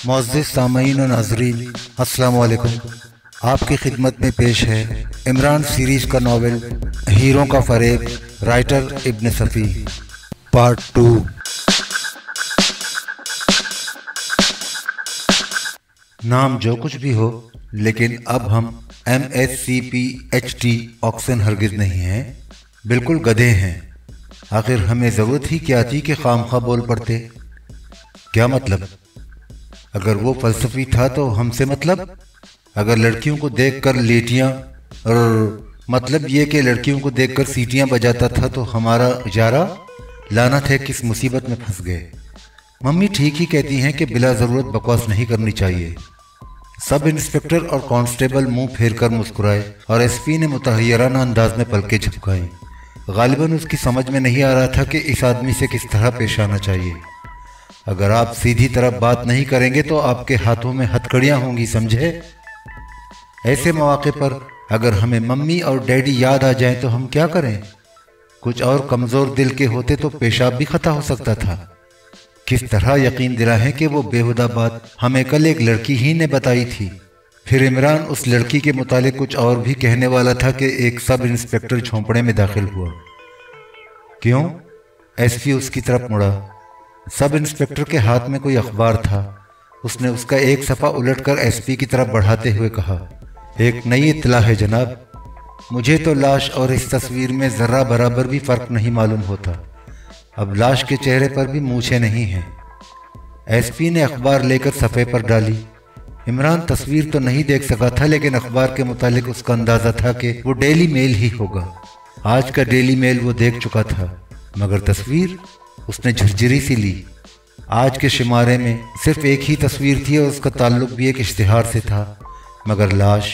मुअज़्ज़िज़ सामईन व नाज़रीन, अस्सलाम वालेकुम। आपकी खिदमत में पेश है इमरान सीरीज़ का नावल हीरों का फ़रेब, राइटर इब्न सफ़ी, पार्ट 2। नाम जो कुछ भी हो, लेकिन अब हम MSCPHT ऑक्सन हरगिज़ नहीं हैं, बिल्कुल गधे हैं। आखिर हमें ज़रूरत ही क्या थी कि खामखा बोल पड़ते। क्या मतलब? अगर वो फ़लसफ़ी था तो हमसे मतलब? अगर लड़कियों को देखकर लेटियां और मतलब ये कि लड़कियों को देखकर सीटियां बजाता था तो हमारा इजारा? लानत है, किस मुसीबत में फंस गए। मम्मी ठीक ही कहती हैं कि बिला ज़रूरत बकवास नहीं करनी चाहिए। सब इंस्पेक्टर और कांस्टेबल मुंह फेर कर मुस्कुराए और एसपी ने मुतहय्यराना अंदाज में पलकें झपकाई। गालिबन उसकी समझ में नहीं आ रहा था कि इस आदमी से किस तरह पेश आना चाहिए। अगर आप सीधी तरह बात नहीं करेंगे तो आपके हाथों में हथकड़ियां होंगी, समझे? ऐसे मौके पर अगर हमें मम्मी और डैडी याद आ जाएं तो हम क्या करें? कुछ और कमज़ोर दिल के होते तो पेशाब भी खता हो सकता था। किस तरह यकीन दिलाएं कि वो बेहुदा बात हमें कल एक लड़की ही ने बताई थी। फिर इमरान उस लड़की के मुतालिक कुछ और भी कहने वाला था कि एक सब इंस्पेक्टर झोंपड़े में दाखिल हुआ। क्यों? एसपी उसकी तरफ मुड़ा। सब इंस्पेक्टर के हाथ में कोई अखबार था। उसने उसका एक सफ़ा उलटकर एसपी की तरफ बढ़ाते हुए कहा, एक नई इत्तला है जनाब। मुझे तो लाश और इस तस्वीर में ज़र्रा बराबर भी फ़र्क नहीं मालूम होता। अब लाश के चेहरे पर भी मूछें नहीं हैं। एसपी ने अखबार लेकर सफ़े पर डाली। इमरान तस्वीर तो नहीं देख सका था, लेकिन अखबार के मुतालिक उसका अंदाज़ा था कि वो डेली मेल ही होगा। आज का डेली मेल वो देख चुका था, मगर तस्वीर उसने झरझरी सी ली। आज के शुमारे में सिर्फ एक ही तस्वीर थी और उसका ताल्लुक भी एक इश्तिहार से था, मगर लाश,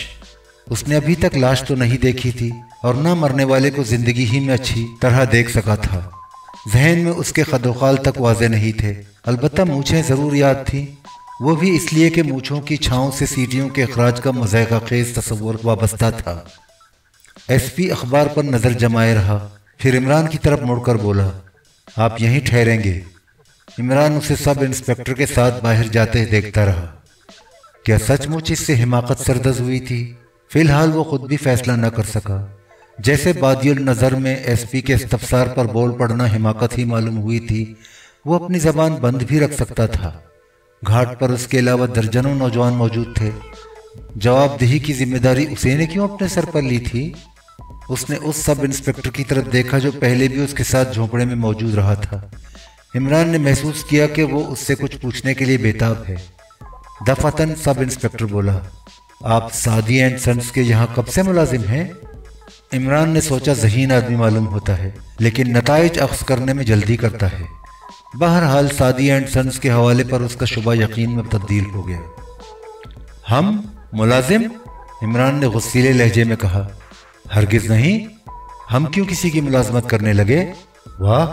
उसने अभी तक लाश तो नहीं देखी थी और ना मरने वाले को जिंदगी ही में अच्छी तरह देख सका था। जहन में उसके खदोखाल तक वाज़े नहीं थे। अलबत्ता मूछें ज़रूर याद थी, वो भी इसलिए कि मूछों की छाँव से सीटियों के अखराज का मज़ाक़ा खेज़ तस्वुर वाबस्ता था। एसपी अखबार पर नज़र जमाए रहा, फिर इमरान की तरफ मुड़कर बोला, आप यहीं ठहरेंगे? इमरान उसे सब इंस्पेक्टर के साथ बाहर जाते देखता रहा। क्या सचमुच इससे हिमाकत सरदज हुई थी? फिलहाल वो खुद भी फैसला न कर सका। जैसे बादियुल नज़र में एसपी के इस्तफसार पर बोल पड़ना हिमाकत ही मालूम हुई थी, वो अपनी ज़बान बंद भी रख सकता था। घाट पर उसके अलावा दर्जनों नौजवान मौजूद थे। जवाबदेही की जिम्मेदारी उसे ने क्यों अपने सर पर ली थी? उसने उस सब इंस्पेक्टर की तरफ देखा जो पहले भी उसके साथ झोंपड़े में मौजूद रहा था। इमरान ने महसूस किया कि वो उससे कुछ पूछने के लिए बेताब है। दफातन सब इंस्पेक्टर बोला, आप सादी एंड सन्स के यहाँ कब से मुलाजिम हैं? इमरान ने सोचा ज़हीन आदमी मालूम होता है, लेकिन नताइज अख्ज़ करने में जल्दी करता है। बहरहाल सादी एंड सन्स के हवाले पर उसका शुबा यकीन में तब्दील हो गया। हम मुलाजिम? इमरान ने गुस्सीले लहजे में कहा, हरगिज़ नहीं। हम क्यों किसी की मुलाजमत करने लगे? वाह!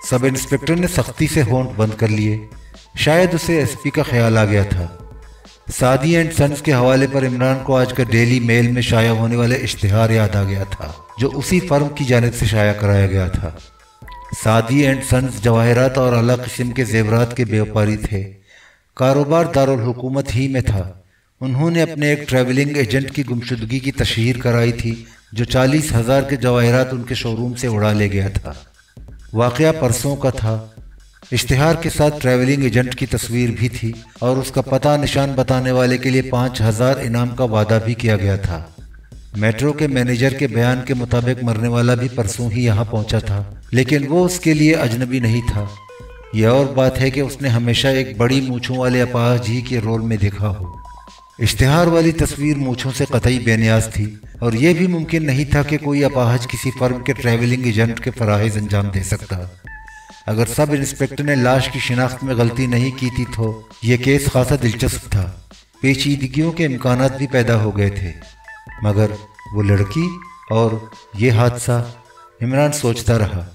सब इंस्पेक्टर ने सख्ती से होंठ बंद कर लिए। शायद उसे एसपी का ख्याल आ गया था। सादी एंड सन्स के हवाले पर इमरान को आज का डेली मेल में शाया होने वाले इश्तिहार याद आ गया था, जो उसी फर्म की जानिब से शाया कराया गया था। सादी एंड सन्स जवाहरात और आला किस्म के जेवरात के व्यापारी थे। कारोबार दारुल हुकूमत ही में था। उन्होंने अपने एक ट्रैवलिंग एजेंट की गुमशुदगी की तशहीर कराई थी, जो 40,000 के जवाहरात उनके शोरूम से उड़ा ले गया था। वाक़या परसों का था। इश्तिहार के साथ ट्रैवलिंग एजेंट की तस्वीर भी थी और उसका पता निशान बताने वाले के लिए 5,000 इनाम का वादा भी किया गया था। मेट्रो के मैनेजर के बयान के मुताबिक मरने वाला भी परसों ही यहाँ पहुँचा था, लेकिन वो उसके लिए अजनबी नहीं था। यह और बात है कि उसने हमेशा एक बड़ी मूँछों वाले अपाहज ही के रोल में देखा हो। इश्तिहार वाली तस्वीर मूँछों से कतई बेनियाज थी और यह भी मुमकिन नहीं था कि कोई अपाहज किसी फर्म के ट्रैवलिंग एजेंट के फराइज अंजाम दे सकता। अगर सब इंस्पेक्टर ने लाश की शिनाख्त में गलती नहीं की थी तो यह केस खासा दिलचस्प था। पेचीदगियों के इम्कानात भी पैदा हो गए थे, मगर वो लड़की और ये हादसा, इमरान सोचता रहा।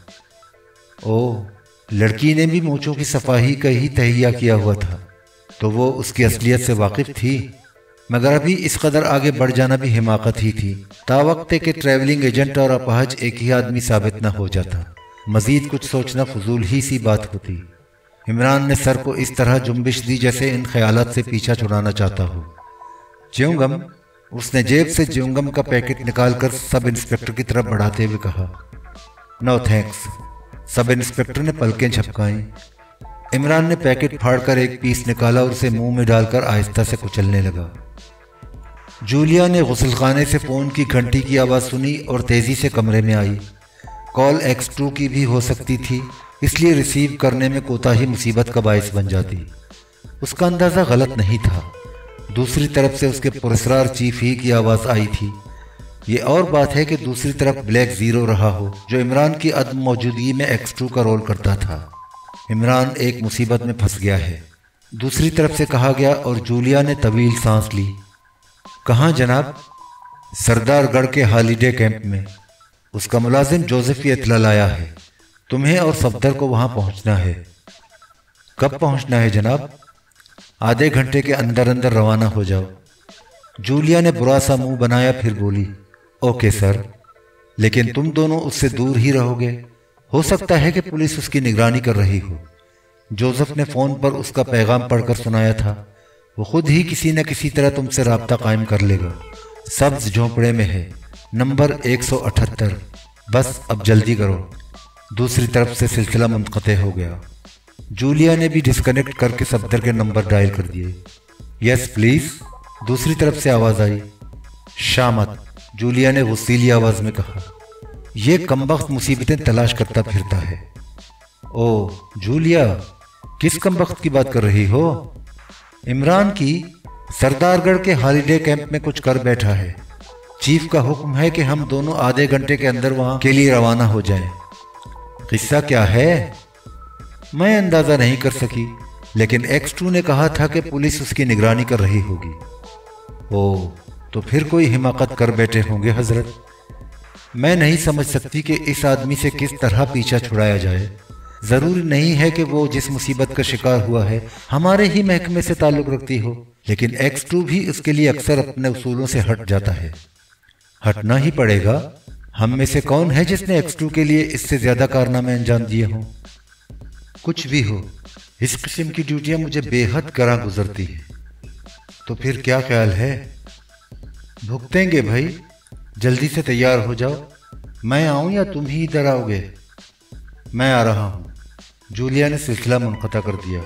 ओह, लड़की ने भी मूँछों की सफाई का ही तहैया किया हुआ था, तो वो उसकी असलियत से वाकिफ थी। मगर अभी इस कदर आगे बढ़ जाना भी हिमाकत ही थी। तावक्ते के ट्रैवलिंग एजेंट और अपाहज एक ही आदमी साबित न हो जाता। मजीद कुछ सोचना फजूल ही सी बात होती। عمران نے سر کو اس طرح جنبش دی جیسے ان خیالات سے پیچھا چھڑانا چاہتا ہو۔ چیونگم؟ اس نے جیب سے چیونگم کا پیکٹ نکال کر سب انسپکٹر کی طرف بڑھاتے ہوئے کہا۔ نو تھینکس۔ سب انسپکٹر نے پلکیں جھپکائیں۔ عمران نے پیکٹ پھاڑ کر ایک پیس نکالا اور اسے منہ میں ڈال کر آہستہ سے کچلنے لگا۔ جولیا نے غسل خانے سے فون کی گھنٹی کی آواز سنی اور تیزی سے کمرے میں آئی۔ کال X2 کی بھی ہو سکتی تھی، اس لیے ریسیو کرنے میں کوتاہی مصیبت کا باعث بن جاتی۔ اس کا اندازہ غلط نہیں تھا، دوسری طرف سے اس کے پراسرار چیف ہی کی آواز آئی تھی۔ یہ اور بات ہے کہ دوسری طرف بلیک زیرو رہا ہو جو عمران کی عدم موجودگی میں X2 کا رول کرتا تھا۔ عمران ایک مصیبت میں پھنس گیا ہے، دوسری طرف سے کہا گیا اور جولیا نے طویل سانس لی۔ کہاں جناب؟ سردار گڑھ کے ہالیڈے کیمپ میں۔ اس کا ملازم جوزف یہ اطلاع لایا ہے، تمہیں اور صفدر کو وہاں پہنچنا ہے۔ کب پہنچنا ہے جناب؟ آدھے گھنٹے کے اندر اندر روانہ ہو جاؤ۔ جولیا نے برا سا منہ بنایا، پھر بولی، اوکے سر، لیکن تم دونوں اس سے دور ہی رہو گے، ہو سکتا ہے کہ پولیس اس کی نگرانی کر رہی ہو۔ جوزف نے فون پر اس کا پیغام پڑھ کر سنایا تھا، وہ خود ہی کسی نہ کسی طرح تم سے رابطہ قائم کر لے گا۔ سبز جھونپڑے میں ہے، نمبر 178، بس اب جلدی کرو۔ دوسری طرف سے سلسلہ منقطع ہو گیا۔ جولیا نے بھی ڈسکنیکٹ کر کے صفدر کے نمبر ڈائل کر دیے۔ یس پلیز، دوسری طرف سے آواز آئی۔ شامت، جولیا نے غصیلی آواز میں کہا، یہ کمبخت مصیبتیں تلاش کرتا پھرتا ہے۔ او جولیا، کس کمبخت کی بات کر رہی ہو؟ عمران کی، سردار گڑھ کے ہالیڈے کیمپ میں کچھ کر بیٹھا ہے۔ چیف کا حکم ہے کہ ہم دونوں آدھے گھنٹے کے اندر وہاں کے لیے روانہ ہو جائیں۔ قصہ کیا ہے؟ میں اندازہ نہیں کر سکی، لیکن X2 نے کہا تھا کہ پولیس اس کی نگرانی کر رہی ہوگی۔ او، تو پھر کوئی حماقت کر بیٹھے ہوں گے حضرت۔ میں نہیں سمجھ سکتی کہ اس آدمی سے کس طرح پیچھا چھڑایا جائے۔ ضروری نہیں ہے کہ وہ جس مصیبت کا شکار ہوا ہے ہمارے ہی محکمے سے تعلق رکھتی ہو، لیکن X2 بھی اس کے لیے اکثر اپنے اصولوں سے ہٹ جاتا ہے۔ ہٹنا ہی پڑے گا، ہم میں سے کون ہے جس نے X2 کے لیے اس سے زیادہ کارنامے انجام دیے ہوں؟ کچھ بھی ہو، اس قسم کی ڈیوٹیاں مجھے بے حد گراں گزرتی ہیں۔ تو پھر کیا خیال ہے؟ بھگتیں گے بھائی، جلدی سے تیار ہو جاؤ۔ میں آؤں یا تم ہی ادھر آؤ گے؟ میں آ رہا ہوں۔ جولیا نے سلسلہ منقطع کر دیا۔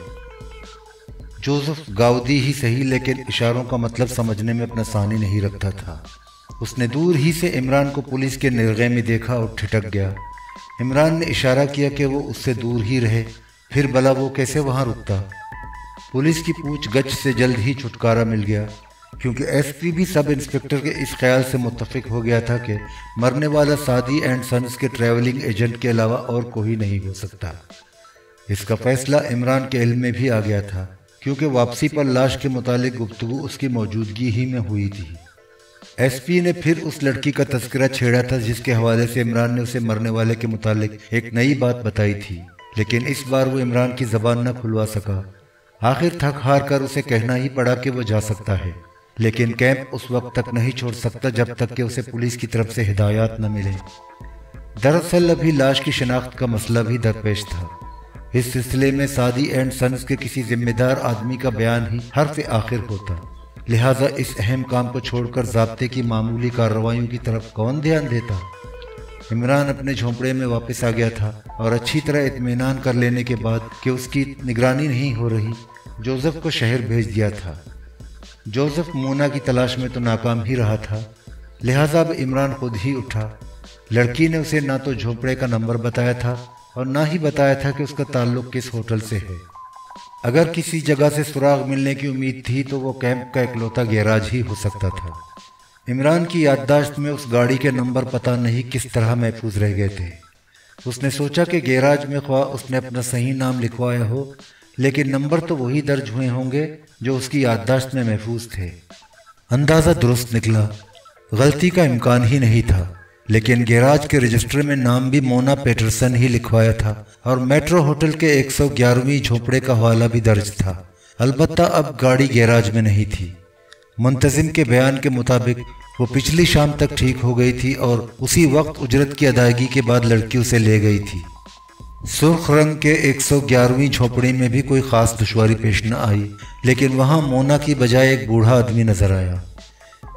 جوزف گاؤدی ہی صحیح، لیکن اشاروں کا مطلب سمجھنے میں اپنا ثانی نہیں رکھتا تھا۔ اس نے دور ہی سے عمران کو پولیس کے نرغے میں دیکھا اور ٹھٹک گیا۔ عمران نے اشارہ کیا کہ وہ اس سے دور ہی رہے، پھر بلا وہ کیسے وہاں رکتا؟ پولیس کی پوچھ گچھ سے جلد ہی چھٹکارا مل گیا، کیونکہ ایس پی بھی سب انسپکٹر کے اس خیال سے متفق ہو گیا تھا کہ مرنے والا سعدی اینڈ سنز کے ٹریولنگ ایجنٹ کے علاوہ اور کوئی نہیں ہو سکتا۔ اس کا فیصلہ عمران کے علم میں بھی آ گیا تھا، کیونکہ واپسی پر لاش کے متعلق گفتگو اس کی موجودگی ہی میں ہوئی تھی۔ ایس پی نے پھر اس لڑکی کا تذکرہ چھیڑا تھا جس کے حوالے سے عمران نے اسے مرنے والے کے متعلق ایک نئی بات بتائی تھی، لیکن اس بار وہ عمران کی زبان نہ کھلوا سکا۔ آخر تھک ہار کر اسے کہنا ہی پڑا کہ وہ جا سکتا ہے، لیکن کیمپ اس وقت تک نہیں چھوڑ سکتا جب تک کہ اسے پولیس کی طرف سے ہدایات نہ ملیں۔ دراصل ابھی لاش کی شناخت کا مسئلہ بھی درپیش تھا۔ اس سلسلے میں سعدی اینڈ سنز کے کسی ذمہ دار آدمی کا بیان ہی حرف آخر ہوتا، لہٰذا اس اہم کام کو چھوڑ کر ضابطے کی معمولی کارروائیوں کی طرف کون دھیان دیتا؟ عمران اپنے جھونپڑے میں واپس آ گیا تھا اور اچھی طرح اطمینان کر لینے کے بعد کہ اس کی نگرانی نہیں ہو رہی، جوزف کو شہر بھیج دیا تھا۔ جوزف مونا کی تلاش میں تو ناکام ہی رہا تھا، لہٰذا اب عمران خود ہی اٹھا۔ لڑکی نے اسے نہ تو جھونپڑے کا نمبر بتایا تھا اور نہ ہی بتایا تھا کہ اس کا تعلق کس ہوٹل سے ہے۔ اگر کسی جگہ سے سراغ ملنے کی امید تھی تو وہ کیمپ کا اکلوتا گیراج ہی ہو سکتا تھا۔ عمران کی یادداشت میں اس گاڑی کے نمبر پتہ نہیں کس طرح محفوظ رہ گئے تھے۔ اس نے سوچا کہ گیراج میں خواہ اس نے اپنا صحیح نام لکھوایا ہو، لیکن نمبر تو وہی درج ہوئے ہوں گے جو اس کی یادداشت میں محفوظ تھے۔ اندازہ درست نکلا، غلطی کا امکان ہی نہیں تھا، لیکن گیراج کے رجسٹر میں نام بھی مونا پیٹرسن ہی لکھوایا تھا اور میٹرو ہوٹل کے 111ویں جھونپڑے کا حوالہ بھی درج تھا۔ البتہ اب گاڑی گیراج میں نہیں تھی۔ منتظم کے بیان کے مطابق وہ پچھلی شام تک ٹھیک ہو گئی تھی اور اسی وقت اجرت کی ادائیگی کے بعد لڑکی اسے لے گئی تھی۔ सुर्ख रंग के 111वीं झोपड़ी में भी कोई खास दुश्वारी पेश न आई, लेकिन वहां मोना की बजाय एक बूढ़ा आदमी नजर आया।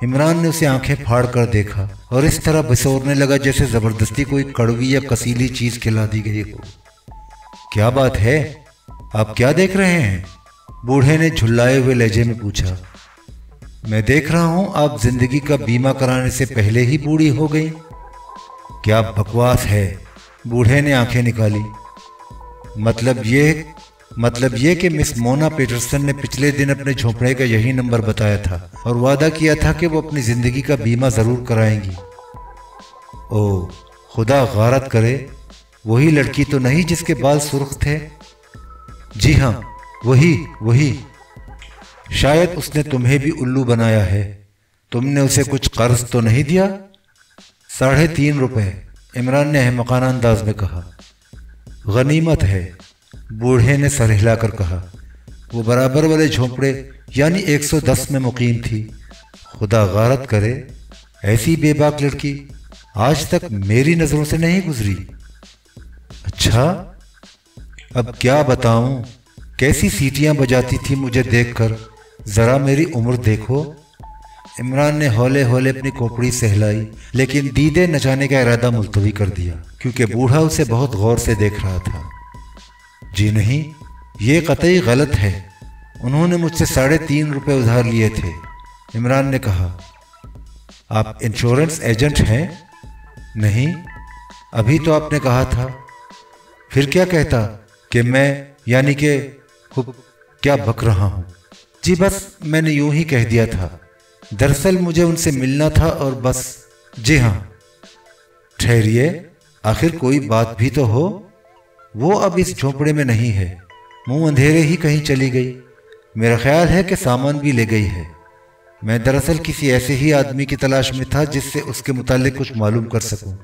इमरान ने उसे आंखें फाड़ कर देखा और इस तरह बसोरने लगा जैसे जबरदस्ती कोई कड़वी या कसीली चीज खिला दी गई हो। क्या बात है, आप क्या देख रहे हैं? बूढ़े ने झुल्लाए हुए लहजे में पूछा। मैं देख रहा हूं आप जिंदगी का बीमा कराने से पहले ही बूढ़ी हो गई। क्या बकवास है, बूढ़े ने आंखें निकाली। मतलब ये कि मिस मोना पीटरसन ने पिछले दिन अपने झोंपड़े का यही नंबर बताया था और वादा किया था कि वो अपनी जिंदगी का बीमा जरूर कराएंगी। ओह, खुदा गारत करे, वही लड़की तो नहीं जिसके बाल सुर्ख थे? जी हाँ, वही। शायद उसने तुम्हें भी उल्लू बनाया है। तुमने उसे कुछ कर्ज तो नहीं दिया? 3.5 रुपए, इमरान ने अहमकाना अंदाज में कहा। गनीमत है, बूढ़े ने सर हिलाकर कहा। वो बराबर वाले झोंपड़े यानी 110 में मुकीम थी। खुदा गारत करे, ऐसी बेबाक लड़की आज तक मेरी नजरों से नहीं गुजरी। अच्छा, अब क्या बताऊं, कैसी सीटियां बजाती थी मुझे देखकर। जरा मेरी उम्र देखो। इमरान ने हौले हौले अपनी खोपड़ी सहलाई, लेकिन दीदे नचाने का इरादा मुलतवी कर दिया क्योंकि बूढ़ा उसे बहुत गौर से देख रहा था। जी नहीं, ये कतई गलत है। उन्होंने मुझसे 3.5 रुपए उधार लिए थे। इमरान ने कहा। आप इंश्योरेंस एजेंट हैं? नहीं, अभी तो आपने कहा था। फिर क्या कहता कि मैं यानी कि क्या बक रहा हूं? जी बस मैंने यूं ही कह दिया था। दरअसल मुझे उनसे मिलना था और बस। जी हाँ। ठहरिए, आखिर कोई बात भी तो हो। वो अब इस झोंपड़े में नहीं है, मुंह अंधेरे ही कहीं चली गई। मेरा ख्याल है कि सामान भी ले गई है। मैं दरअसल किसी ऐसे ही आदमी की तलाश में था जिससे उसके मुतालिक कुछ मालूम कर सकूं।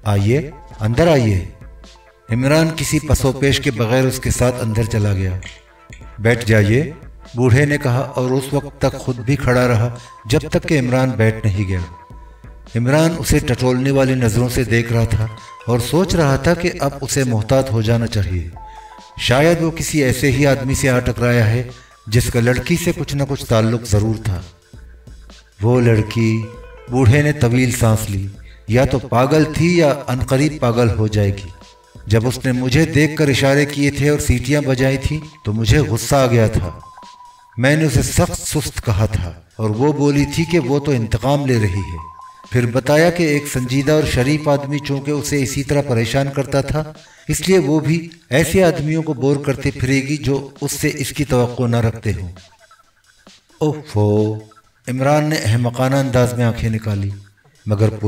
आइए, अंदर आइए। इमरान किसी पसोपेश के बगैर उसके साथ अंदर चला गया। बैठ जाइए, बूढ़े ने कहा और उस वक्त तक खुद भी खड़ा रहा जब तक कि इमरान बैठ नहीं गया। इमरान उसे टटोलने वाली नज़रों से देख रहा था और सोच रहा था कि अब उसे मोहतात हो जाना चाहिए। शायद वो किसी ऐसे ही आदमी से आ टकराया है जिसका लड़की से कुछ न कुछ ताल्लुक ज़रूर था। वो लड़की, बूढ़े ने तवील सांस ली, या तो पागल थी या अनकरीब पागल हो जाएगी। जब उसने मुझे देखकर इशारे किए थे और सीटियां बजाई थी तो मुझे गुस्सा आ गया था। मैंने उसे सख्त सुस्त कहा था और वो बोली थी कि वो तो इंतकाम ले रही है। फिर बताया कि एक संजीदा और शरीफ आदमी चूंकि उसे इसी तरह परेशान करता था, इसलिए वो भी ऐसे आदमियों को बोर करती फिरेगी जो उससे इसकी तवक्को न रखते हों। ओफो, इमरान ने अहमकाना अंदाज में आंखें निकाली। मगर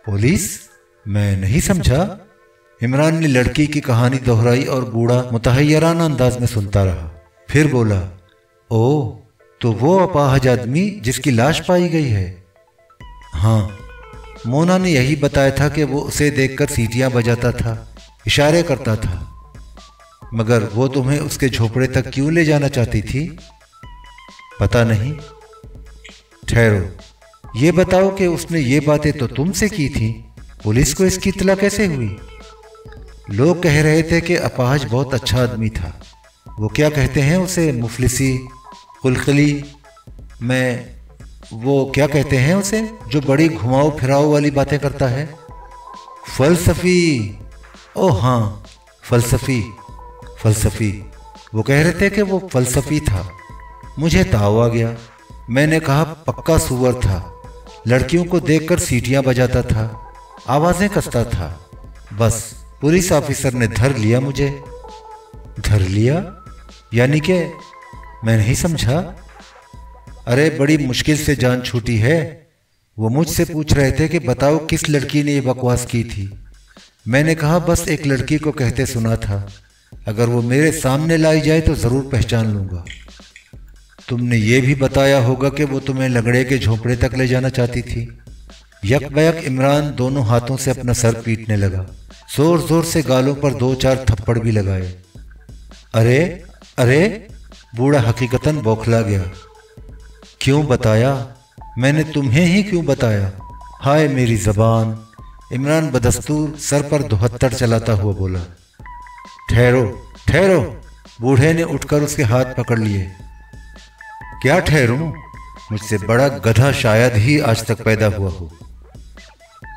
पुलिस? मैं नहीं समझा। इमरान ने लड़की की कहानी दोहराई और बूढ़ा मुतहय्यराना अंदाज में सुनता रहा। फिर बोला, ओह, तो वो अपाहज आदमी जिसकी लाश पाई गई है? हाँ, मोना ने यही बताया था कि वो उसे देखकर सीटियां बजाता था, इशारे करता था। मगर वो तुम्हें उसके झोपड़े तक क्यों ले जाना चाहती थी? पता नहीं। ठहरो, ये बताओ कि उसने ये बातें तो तुमसे की थी, पुलिस को इसकी इत्तला कैसे हुई? लोग कह रहे थे कि अपाहज बहुत अच्छा आदमी था। वो क्या कहते हैं उसे, मुफलिसी, कुलकली, वो क्या कहते हैं उसे जो बड़ी घुमाओ फिराओ वाली बातें करता है? फलसफी। ओह हाँ, फलसफी। वो कह रहे थे कि वो फलसफी था। मुझे ताव आ गया। मैंने कहा पक्का सुअर था। लड़कियों को देखकर सीटियां बजाता था, आवाजें कसता था। बस पुलिस ऑफिसर ने धर लिया मुझे। धर लिया यानी कि? मैं नहीं समझा। अरे बड़ी मुश्किल से जान छूटी है। वो मुझसे पूछ रहे थे कि बताओ किस लड़की ने ये बकवास की थी। मैंने कहा बस एक लड़की को कहते सुना था, अगर वो मेरे सामने लाई जाए तो जरूर पहचान लूंगा। तुमने ये भी बताया होगा कि वो तुम्हें लगड़े के झोपड़े तक ले जाना चाहती थी। यकबयक इमरान दोनों हाथों से अपना सर पीटने लगा, जोर जोर से गालों पर 2-4 थप्पड़ भी लगाए। अरे, बूढ़ा हकीकतन बौखला गया। क्यों बताया? मैंने तुम्हें ही क्यों बताया? हाय मेरी जबान, इमरान बदस्तूर सर पर दुहत्तर चलाता हुआ बोला। ठहरो ठहरो। बूढ़े ने उठकर उसके हाथ पकड़ लिए। क्या ठहरूं? मुझसे बड़ा गधा शायद ही आज तक पैदा हुआ हो।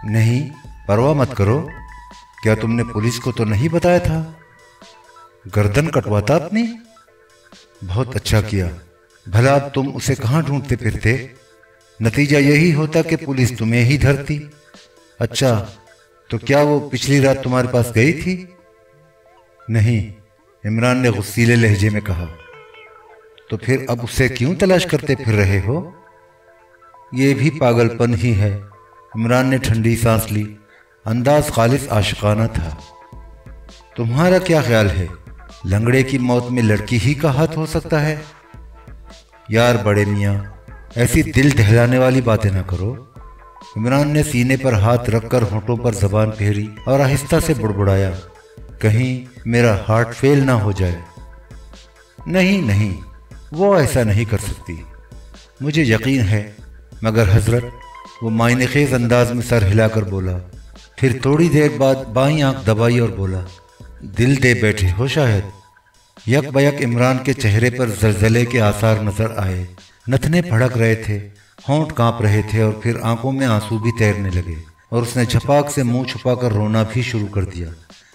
नहीं, परवाह मत करो। क्या तुमने पुलिस को तो नहीं बताया था? गर्दन कटवाता अपनी? बहुत अच्छा किया। भला अब तुम उसे कहाँ ढूंढते फिरते? नतीजा यही होता कि पुलिस तुम्हें ही धरती। अच्छा, तो क्या वो पिछली रात तुम्हारे पास गई थी? नहीं, इमरान ने गुस्सीले लहजे में कहा। तो फिर अब उसे क्यों तलाश करते फिर रहे हो? ये भी पागलपन ही है। इमरान ने ठंडी सांस ली। अंदाज खालिस आशिकाना था। तुम्हारा क्या ख्याल है, लंगड़े की मौत में लड़की ही का हाथ हो सकता है? यार बड़े मियाँ, ऐसी दिल दहलाने वाली बातें ना करो। इमरान ने सीने पर हाथ रखकर होंठों पर जबान फेरी और आहिस्ता से बुड़बुड़ाया, कहीं मेरा हार्ट फेल ना हो जाए। नहीं नहीं, वो ऐसा नहीं कर सकती, मुझे यकीन है। मगर हजरत, वो मायनेखेज अंदाज में सर हिलाकर बोला। फिर थोड़ी देर बाद बाईं आंख दबाई और बोला, दिल दे बैठे हो शायद। यक बयक इमरान के चेहरे पर जलजले के आसार नजर आए। नथने फड़क रहे थे, होंठ कांप रहे थे और फिर आंखों में आंसू भी तैरने लगे और उसने झपाक से मुंह छुपाकर रोना भी शुरू कर दिया।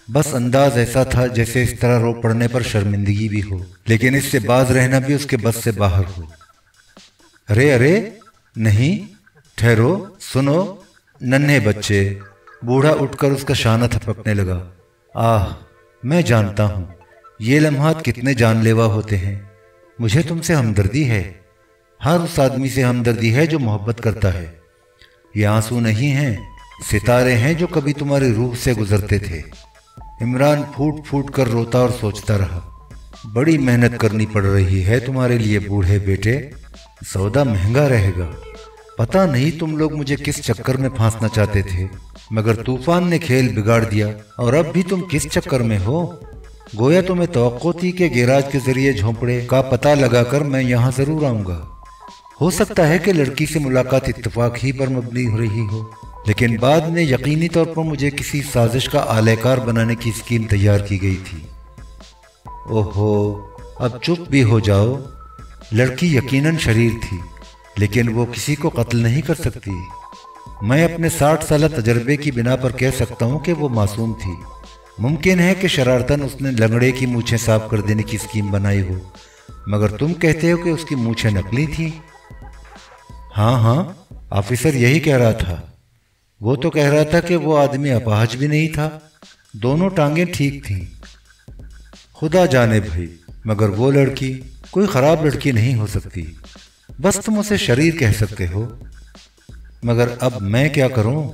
बस अंदाज ऐसा था जैसे इस तरह रो पड़ने पर शर्मिंदगी भी हो, लेकिन इससे बाज रहना भी उसके बस से बाहर हो। अरे अरे नहीं, ठहरो, सुनो नन्हे बच्चे। बूढ़ा उठकर उसका शाना थपकने लगा। आह, मैं जानता हूं ये लम्हात कितने जानलेवा होते हैं। मुझे तुमसे हमदर्दी है, हर उस आदमी से हमदर्दी है जो मोहब्बत करता है। ये आंसू नहीं हैं, सितारे हैं जो कभी तुम्हारी रूह से गुजरते थे। इमरान फूट फूट कर रोता और सोचता रहा। बड़ी मेहनत करनी पड़ रही है तुम्हारे लिए बूढ़े बेटे, सौदा महंगा रहेगा। पता नहीं तुम लोग मुझे किस चक्कर में फांसना चाहते थे, मगर तूफान ने खेल बिगाड़ दिया और अब भी तुम किस चक्कर में हो। गोया तुम्हें तवक्को थी कि गैराज के जरिए झोंपड़े का पता लगाकर मैं यहाँ जरूर आऊंगा। हो सकता है कि लड़की से मुलाकात इत्तेफाक ही पर मबनी हो रही हो, लेकिन बाद में यकीनी तौर पर मुझे किसी साजिश का आलेकार बनाने की स्कीम तैयार की गई थी। ओहो, अब चुप भी हो जाओ। लड़की यकीनन शरीर थी, लेकिन वो किसी को कत्ल नहीं कर सकती। मैं अपने 60 साल तजर्बे की बिना पर कह सकता हूँ कि वो मासूम थी। मुमकिन है कि शरारतन उसने लंगड़े की मूछें साफ कर देने की स्कीम बनाई हो, मगर तुम कहते हो कि उसकी मूछें नकली थी। हाँ हाँ, ऑफिसर यही कह रहा था। वो तो कह रहा था कि वो आदमी अपाहज भी नहीं था, दोनों टांगें ठीक थीं। खुदा जाने भाई, मगर वो लड़की कोई खराब लड़की नहीं हो सकती। बस तुम उसे शरीर कह सकते हो। मगर अब मैं क्या करूं?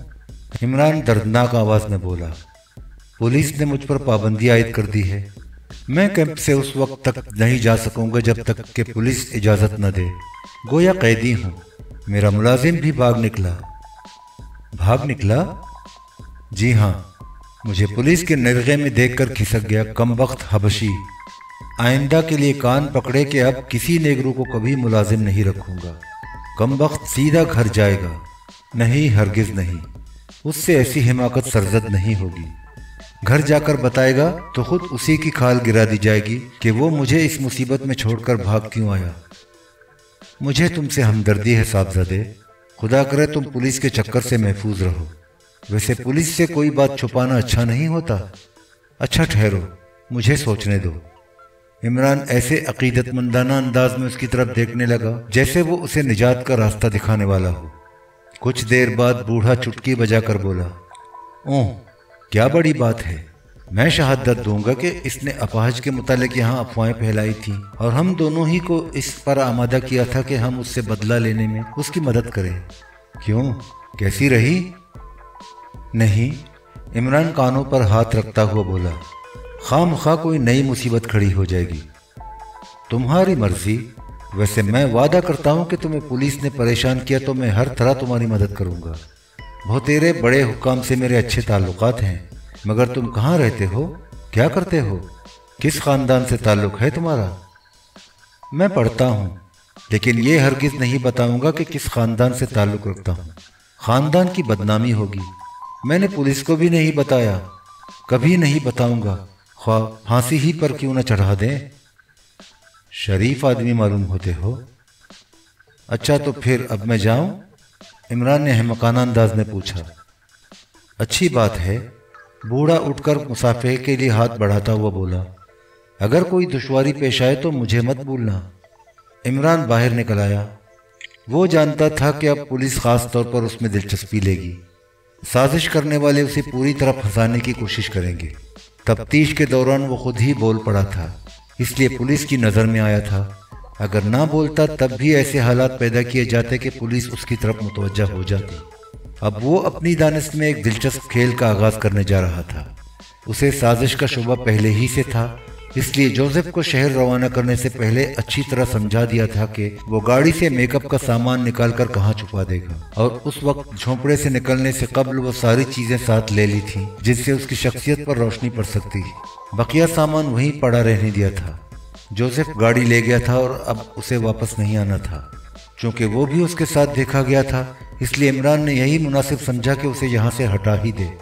इमरान दर्दनाक आवाज में बोला। पुलिस ने मुझ पर पाबंदी आयद कर दी है। मैं कैंप से उस वक्त तक नहीं जा सकूंगा जब तक कि पुलिस इजाजत न दे। गोया कैदी हूं। मेरा मुलाजिम भी भाग निकला। भाग निकला? जी हाँ, मुझे पुलिस के निर्गे में देखकर खिसक गया कमबख्त हबशी। आइंदा के लिए कान पकड़े कि अब किसी नेगरू को कभी मुलाजिम नहीं रखूंगा। कमबख्त सीधा घर जाएगा। नहीं, हरगिज नहीं, उससे ऐसी हिमाकत सरजद नहीं होगी। घर जाकर बताएगा तो खुद उसी की खाल गिरा दी जाएगी कि वो मुझे इस मुसीबत में छोड़कर भाग क्यों आया। मुझे तुमसे हमदर्दी है साहबजादे। खुदा करे तुम पुलिस के चक्कर से महफूज रहो। वैसे पुलिस से कोई बात छुपाना अच्छा नहीं होता। अच्छा ठहरो, मुझे सोचने दो। इमरान ऐसे अकीदतमंदाना अंदाज में उसकी तरफ देखने लगा जैसे वो उसे निजात का रास्ता दिखाने वाला हो। कुछ देर बाद बूढ़ा चुटकी बजाकर बोला, ओह, क्या बड़ी बात है। मैं शहादत दूंगा कि इसने अपाहज के मुतालिक यहाँ अफवाहें फैलाई थी और हम दोनों ही को इस पर आमादा किया था कि हम उससे बदला लेने में उसकी मदद करें। क्यों, कैसी रही? नहीं, इमरान कानों पर हाथ रखता हुआ बोला, खामखा कोई नई मुसीबत खड़ी हो जाएगी। तुम्हारी मर्जी। वैसे मैं वादा करता हूं कि तुम्हें पुलिस ने परेशान किया तो मैं हर तरह तुम्हारी मदद करूंगा। बहुतेरे बड़े हुक्काम से मेरे अच्छे ताल्लुकात हैं, मगर तुम कहाँ रहते हो, क्या करते हो, किस खानदान से ताल्लुक है तुम्हारा? मैं पढ़ता हूँ, लेकिन ये हरगिज नहीं बताऊंगा कि किस खानदान से ताल्लुक रखता हूँ। खानदान की बदनामी होगी। मैंने पुलिस को भी नहीं बताया, कभी नहीं बताऊंगा, ख्वाह फांसी ही पर क्यों न चढ़ा दें। शरीफ आदमी मालूम होते हो। अच्छा तो फिर अब मैं जाऊं? इमरान ने अहमकाना अंदाज में पूछा। अच्छी बात है। बूढ़ा उठकर मुसाफे के लिए हाथ बढ़ाता हुआ बोला, अगर कोई दुश्वारी पेश आए तो मुझे मत भूलना। इमरान बाहर निकल आया। वो जानता था कि अब पुलिस खास तौर पर उसमें दिलचस्पी लेगी। साजिश करने वाले उसे पूरी तरह फंसाने की कोशिश करेंगे। तफ्तीश के दौरान वो खुद ही बोल पड़ा था, इसलिए पुलिस की नज़र में आया था। अगर ना बोलता तब भी ऐसे हालात पैदा किए जाते कि पुलिस उसकी तरफ मुतवज्जा हो जाती। अब वो अपनी दानिश में एक दिलचस्प खेल का आगाज करने जा रहा था। उसे साजिश का शुबा पहले ही से था, इसलिए जोसेफ को शहर रवाना करने से पहले अच्छी तरह समझा दिया था कि वो गाड़ी से मेकअप का सामान निकालकर कहाँ छुपा देगा, और उस वक्त झोंपड़े से निकलने से कबल वो सारी चीजें साथ ले ली थी जिससे उसकी शख्सियत पर रोशनी पड़ सकती। बकिया सामान वहीं पड़ा रहने दिया था। जोसेफ गाड़ी ले गया था और अब उसे वापस नहीं आना था। चूंकि वो भी उसके साथ देखा गया था, इसलिए इमरान ने यही मुनासिब समझा कि उसे यहाँ से हटा ही दे।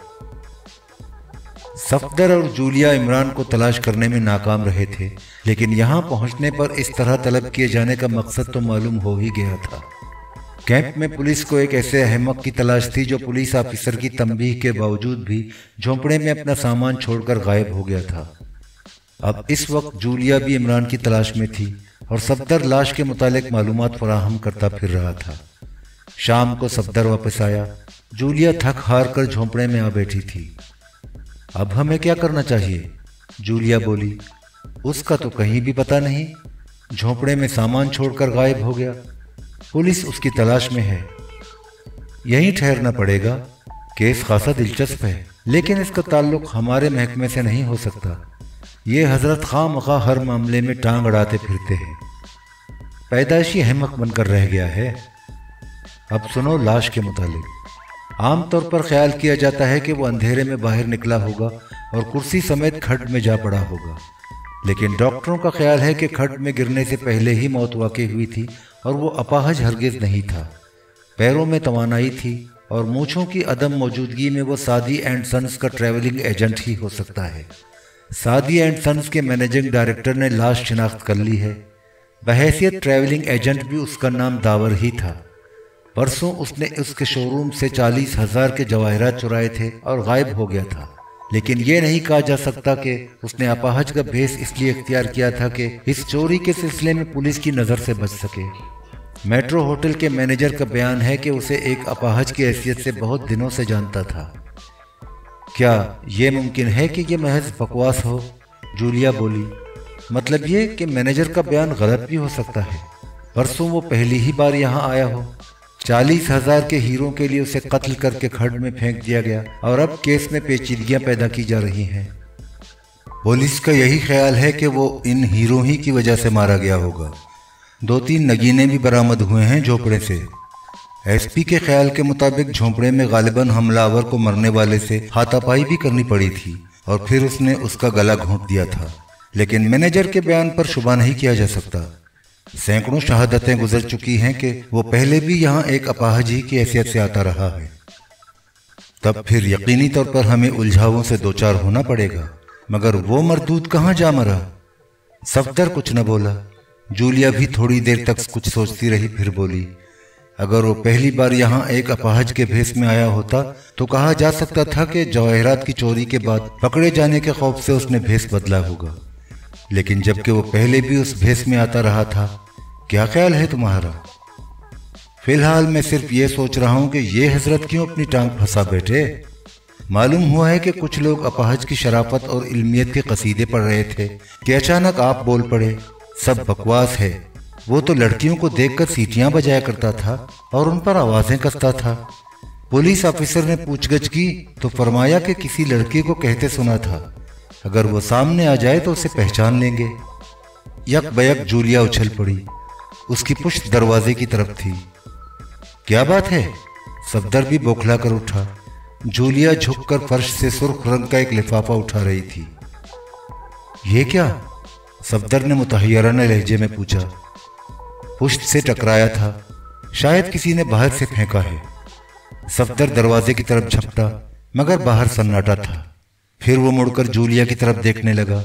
सफदर और जूलिया इमरान को तलाश करने में नाकाम रहे थे, लेकिन यहाँ पहुँचने पर इस तरह तलब किए जाने का मकसद तो मालूम हो ही गया था। कैंप में पुलिस को एक ऐसे अहमक की तलाश थी जो पुलिस ऑफिसर की तंबीह के बावजूद भी झोंपड़े में अपना सामान छोड़कर गायब हो गया था। अब इस वक्त जूलिया भी इमरान की तलाश में थी और सफदर लाश के मुतालिक मालूमात फराहम करता फिर रहा था। शाम को सफदर वापस आया। जूलिया थक हार कर झोंपड़े में आ बैठी थी। अब हमें क्या करना चाहिए? जूलिया बोली। उसका तो कहीं भी पता नहीं, झोंपड़े में सामान छोड़कर गायब हो गया। पुलिस उसकी तलाश में है। यहीं ठहरना पड़ेगा। केस खासा दिलचस्प है, लेकिन इसका ताल्लुक हमारे महकमे से नहीं हो सकता। ये हजरत खामखा हर मामले में टांग अड़ाते फिरते हैं। पैदाइशी अहमक बनकर रह गया है। अब सुनो लाश के मुतालिक। आमतौर पर ख्याल किया जाता है कि वो अंधेरे में बाहर निकला होगा और कुर्सी समेत खड्ड में जा पड़ा होगा, लेकिन डॉक्टरों का ख्याल है कि खड्ड में गिरने से पहले ही मौत वाक़ई हुई थी और वो अपाहज हरगिज़ नहीं था। पैरों में तवानाई थी और मूंछों की अदम मौजूदगी में वो सादी एंड सन्स का ट्रैवलिंग एजेंट ही हो सकता है। सादी एंड सन्स के मैनेजिंग डायरेक्टर ने लाश शिनाख्त कर ली है। बहैसियत ट्रैवलिंग एजेंट भी उसका नाम दावर ही था। परसों उसने उसके शोरूम से 40,000 के जवाहरात चुराए थे और गायब हो गया था, लेकिन यह नहीं कहा जा सकता कि उसने अपाहज का भेष इसलिए इख्तियार किया था कि इस चोरी के सिलसिले में पुलिस की नज़र से बच सके। मेट्रो होटल के मैनेजर का बयान है कि उसे एक अपाहज की हैसियत से बहुत दिनों से जानता था। क्या यह मुमकिन है कि यह महज बकवास हो? जूलिया बोली। मतलब ये कि मैनेजर का बयान गलत भी हो सकता है। परसों वो पहली ही बार यहाँ आया हो। 40,000 के हीरो के लिए उसे कत्ल करके खड्ड में फेंक दिया गया और अब केस में पेचीदगियां पैदा की जा रही हैं। पुलिस का यही ख्याल है कि वो इन हीरो ही की वजह से मारा गया होगा। 2-3 नगीने भी बरामद हुए हैं झोंपड़े से। एसपी के ख्याल के मुताबिक झोंपड़े में गालिबन हमलावर को मरने वाले से हाथापाई भी करनी पड़ी थी और फिर उसने उसका गला घोंट दिया था, लेकिन मैनेजर के बयान पर शुबा नहीं किया जा सकता। सैकड़ों शहादतें गुजर चुकी हैं कि वो पहले भी यहाँ एक अपाहज ही की हैसियत से आता रहा है। तब फिर यकीनी तौर पर हमें उलझावों से दो चार होना पड़ेगा। मगर वो मरदूद कहाँ जा मरा? सफदर कुछ न बोला। जूलिया भी थोड़ी देर तक कुछ सोचती रही, फिर बोली, अगर वो पहली बार यहाँ एक अपाहज के भेष में आया होता तो कहा जा सकता था कि जवाहरात की चोरी के बाद पकड़े जाने के खौफ से उसने भेष बदला होगा, लेकिन जबकि वो पहले भी उस भेष में आता रहा था। क्या ख्याल है तुम्हारा? फिलहाल मैं सिर्फ ये सोच रहा हूँ कि ये हजरत क्यों अपनी टांग फंसा बैठे। मालूम हुआ है कि कुछ लोग अपाहज की शराफत और इल्मियत के कसीदे पढ़ रहे थे कि अचानक आप बोल पड़े, सब बकवास है। वो तो लड़कियों को देखकर सीटियां बजाया करता था और उन पर आवाजें कसता था। पुलिस ऑफिसर ने पूछगछ की तो फरमाया कि किसी लड़की को कहते सुना था, अगर वो सामने आ जाए तो उसे पहचान लेंगे। यक बयक जूलिया उछल पड़ी। उसकी पुश्त दरवाजे की तरफ थी। क्या बात है? सफदर भी बौखला कर उठा। जूलिया झुककर फर्श से सुर्ख रंग का एक लिफाफा उठा रही थी। ये क्या? सफदर ने मुतहय्यराना लहजे में पूछा। पुश्त से टकराया था, शायद किसी ने बाहर से फेंका है। सफदर दरवाजे की तरफ झपटा, मगर बाहर सन्नाटा था। फिर वो मुड़कर जूलिया की तरफ देखने लगा।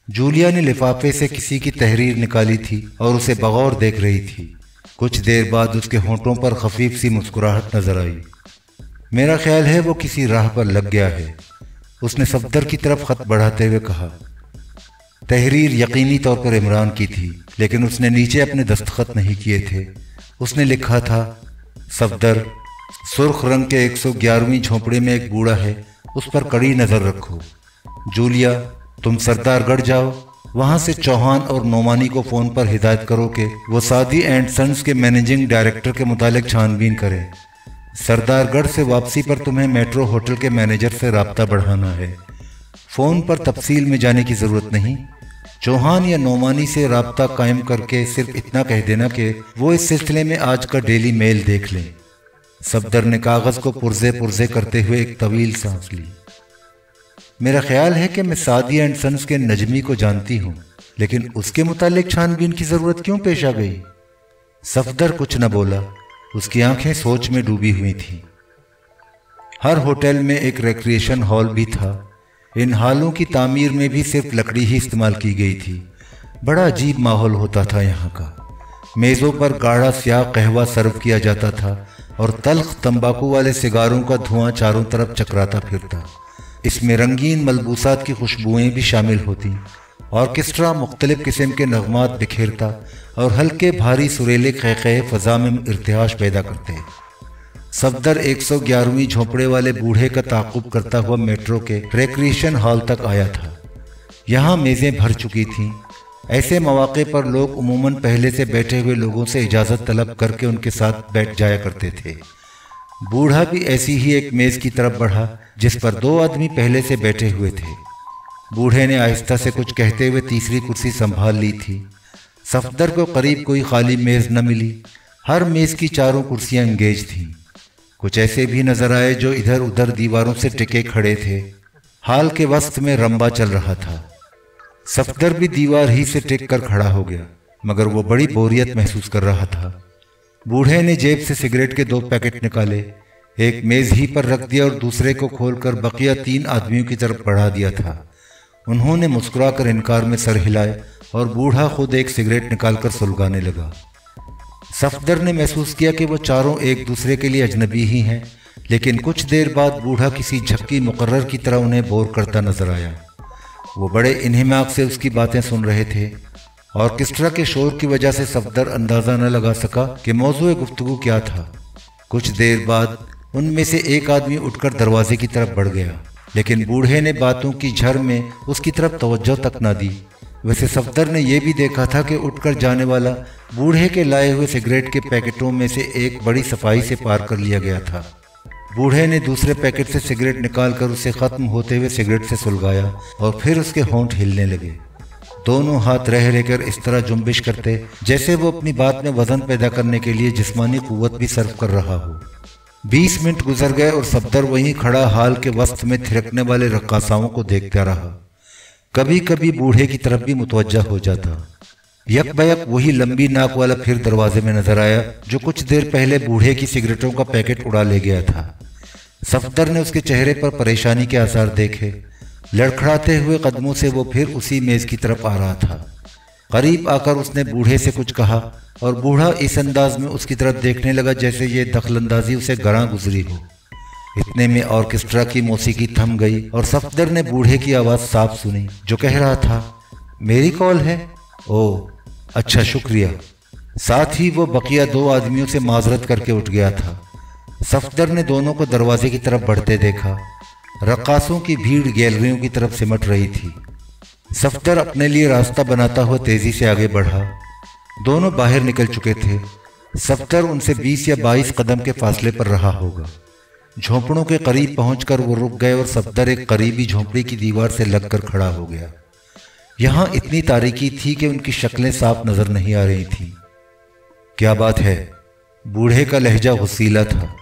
जूलिया ने लिफाफे से किसी की तहरीर निकाली थी और उसे बगौर देख रही थी। कुछ देर बाद उसके होंठों पर खफीफ सी मुस्कुराहट नजर आई। मेरा ख्याल है वो किसी राह पर लग गया है, उसने सफदर की तरफ खत बढ़ाते हुए कहा। तहरीर यकीनी तौर पर इमरान की थी, लेकिन उसने नीचे अपने दस्तखत नहीं किए थे। उसने लिखा था, सफदर, सुर्ख रंग के 111वीं झोंपड़े में एक बूढ़ा है, उस पर कड़ी नजर रखो। जूलिया, तुम सरदारगढ़ जाओ, वहां से चौहान और नोमानी को फोन पर हिदायत करो कि वो सादी एंड सन्स के मैनेजिंग डायरेक्टर के मुतालिक छानबीन करें। सरदारगढ़ से वापसी पर तुम्हें मेट्रो होटल के मैनेजर से राब्ता बढ़ाना है। फोन पर तफसील में जाने की जरूरत नहीं। चौहान या नोमानी से राब्ता कायम करके सिर्फ इतना कह देना कि वो इस सिलसिले में आज का डेली मेल देख लें। सफदर ने कागज को पुर्जे पुर्जे करते हुए एक तवील सांस ली। मेरा ख्याल है कि मैं सादी एंड सन्स के नजमी को जानती हूं, लेकिन उसके मुतालिक छानबीन की जरूरत क्यों पेश आ गई? सफदर कुछ न बोला, उसकी आंखें सोच में डूबी हुई थीं। हर होटल में एक रिक्रिएशन हॉल भी था। इन हॉलों की तामीर में भी सिर्फ लकड़ी ही इस्तेमाल की गई थी। बड़ा अजीब माहौल होता था यहाँ का। मेज़ों पर गाढ़ा स्याह कहवा सर्व किया जाता था और तल्ख तंबाकू वाले सिगारों का धुआं चारों तरफ चकराता फिरता। इसमें रंगीन मलबूसात की खुशबुएं भी शामिल होती। ऑर्केस्ट्रा मुख्तलिफ किस्म के नगमात बिखेरता और हल्के भारी सुरीले क़हक़हे फ़ज़ा में इर्तिहाश पैदा करते। सफदर 111वीं झोंपड़े वाले बूढ़े का ताक़ुब करता हुआ मेट्रो के रिक्रिएशन हॉल तक आया था। यहाँ मेज़ें भर चुकी थीं। ऐसे मौक़े पर लोग उमूमन पहले से बैठे हुए लोगों से इजाज़त तलब करके उनके साथ बैठ जाया करते थे। बूढ़ा भी ऐसी ही एक मेज़ की तरफ बढ़ा जिस पर 2 आदमी पहले से बैठे हुए थे। बूढ़े ने आहिस्ता से कुछ कहते हुए तीसरी कुर्सी संभाल ली थी। सफदर को करीब कोई खाली मेज़ न मिली। हर मेज़ की चारों कुर्सियां एंगेज थीं। कुछ ऐसे भी नजर आए जो इधर उधर दीवारों से टिके खड़े थे। हाल के वस्त में रंबा चल रहा था। सफदर भी दीवार ही से टिक कर खड़ा हो गया, मगर वो बड़ी बोरियत महसूस कर रहा था। बूढ़े ने जेब से सिगरेट के 2 पैकेट निकाले, एक मेज़ ही पर रख दिया और दूसरे को खोलकर बकिया 3 आदमियों की तरफ बढ़ा दिया था। उन्होंने मुस्कुराकर इनकार में सर हिलाए और बूढ़ा खुद एक सिगरेट निकालकर सुलगाने लगा। सफदर ने महसूस किया कि वो चारों एक दूसरे के लिए अजनबी ही हैं, लेकिन कुछ देर बाद बूढ़ा किसी झक्की मुकर्रर की तरह उन्हें बोर करता नजर आया। वो बड़े इन्हिमाक से उसकी बातें सुन रहे थे। ऑर्केस्ट्रा के शोर की वजह से सफदर अंदाजा न लगा सका कि मौजूए गुफ्तगू क्या था। कुछ देर बाद उनमें से एक आदमी उठकर दरवाजे की तरफ बढ़ गया, लेकिन बूढ़े ने बातों की झर में उसकी तरफ तवज्जो तक न दी। वैसे सफदर ने यह भी देखा था कि उठकर जाने वाला बूढ़े के लाए हुए सिगरेट के पैकेटों में से एक बड़ी सफाई से पार कर लिया गया था। बूढ़े ने दूसरे पैकेट से सिगरेट निकालकर उसे खत्म होते हुए सिगरेट से सुलगाया और फिर उसके होंठ हिलने लगे। दोनों हाथ रह रहकर इस तरह जुम्बिश करते जैसे वो अपनी बात में वजन पैदा करने के लिए जिस्मानी कुव्वत भी सर्व कर रहा हो। 20 मिनट गुजर गए और सफदर वहीं खड़ा हाल के वस्त में थिरकने वाले रक्कासाओं को देखता रहा। कभी कभी बूढ़े की तरफ भी मुतवज्जा हो जाता। यक बयक वही लंबी नाक वाला फिर दरवाजे में नजर आया जो कुछ देर पहले बूढ़े की सिगरेटों का पैकेट उड़ा ले गया था। सफदर ने उसके चेहरे पर परेशानी के आसार देखे। लड़खड़ाते हुए कदमों से वो फिर उसी मेज की तरफ आ रहा था। करीब आकर उसने बूढ़े से कुछ कहा और बूढ़ा इस अंदाज में उसकी तरफ देखने लगा जैसे ये दखलंदाजी उसे गरां गुजरी हो। इतने में ऑर्केस्ट्रा की मौसीकी थम गई और सफदर ने बूढ़े की आवाज़ साफ सुनी जो कह रहा था, मेरी कॉल है? ओह अच्छा, शुक्रिया। साथ ही वो बकिया 2 आदमियों से माजरत करके उठ गया था। सफदर ने दोनों को दरवाजे की तरफ बढ़ते देखा। रक्कासों की भीड़ गैलरियों की तरफ सिमट रही थी। सफदर अपने लिए रास्ता बनाता हुआ तेजी से आगे बढ़ा। दोनों बाहर निकल चुके थे। सफदर उनसे 20 या 22 कदम के फासले पर रहा होगा। झोंपड़ों के करीब पहुंचकर वो रुक गए और सफदर एक करीबी झोंपड़ी की दीवार से लगकर खड़ा हो गया। यहाँ इतनी तारीकी थी कि उनकी शक्लें साफ नजर नहीं आ रही थीं। क्या बात है? बूढ़े का लहजा गुस्सीला था।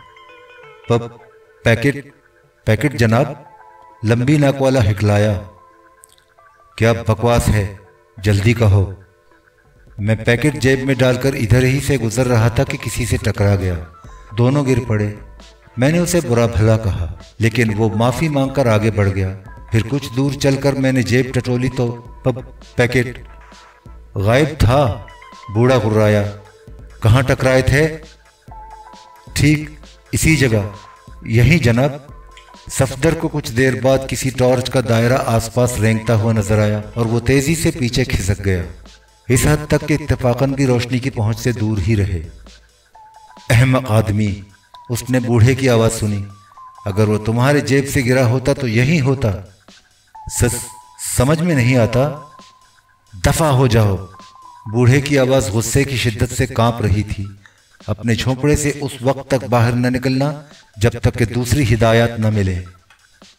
पैकेट जनाब, लंबी नाक वाला हिकलाया। क्या बकवास है, जल्दी कहो। मैं पैकेट जेब में डालकर इधर ही से गुजर रहा था कि किसी से टकरा गया। दोनों गिर पड़े। मैंने उसे बुरा भला कहा, लेकिन वो माफी मांगकर आगे बढ़ गया। फिर कुछ दूर चलकर मैंने जेब टटोली तो पैकेट गायब था। बूढ़ा गुर्राया, कहाँ टकराए थे? ठीक इसी जगह। यही जनाब। सफदर को कुछ देर बाद किसी टॉर्च का दायरा आसपास रेंगता हुआ नजर आया और वो तेजी से पीछे खिसक गया, इस हद तक कि इत्तेफाकन भी रोशनी की पहुंच से दूर ही रहे। अहमक आदमी, उसने बूढ़े की आवाज सुनी। अगर वो तुम्हारे जेब से गिरा होता तो यही होता। समझ में नहीं आता? दफा हो जाओ। बूढ़े की आवाज गुस्से की शिद्दत से कांप रही थी। अपने झोंपड़े से उस वक्त तक बाहर न निकलना जब तक कि दूसरी हिदायत न मिले।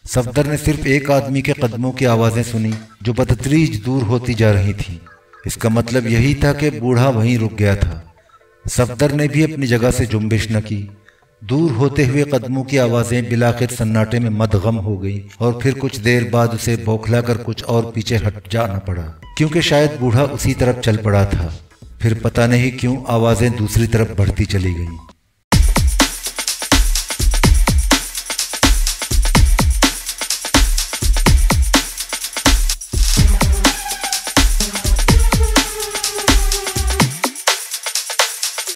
सफदर ने सिर्फ एक आदमी के कदमों की आवाजें सुनी जो बदतरीज दूर होती जा रही थी। इसका मतलब यही था कि बूढ़ा वहीं रुक गया था। सफदर ने भी अपनी जगह से जुम्बिश न की। दूर होते हुए कदमों की आवाजें बिलाखिर सन्नाटे में मदगम हो गई और फिर कुछ देर बाद उसे बौखला कर कुछ और पीछे हट जाना पड़ा, क्योंकि शायद बूढ़ा उसी तरफ चल पड़ा था। फिर पता नहीं क्यों आवाजें दूसरी तरफ बढ़ती चली गईं।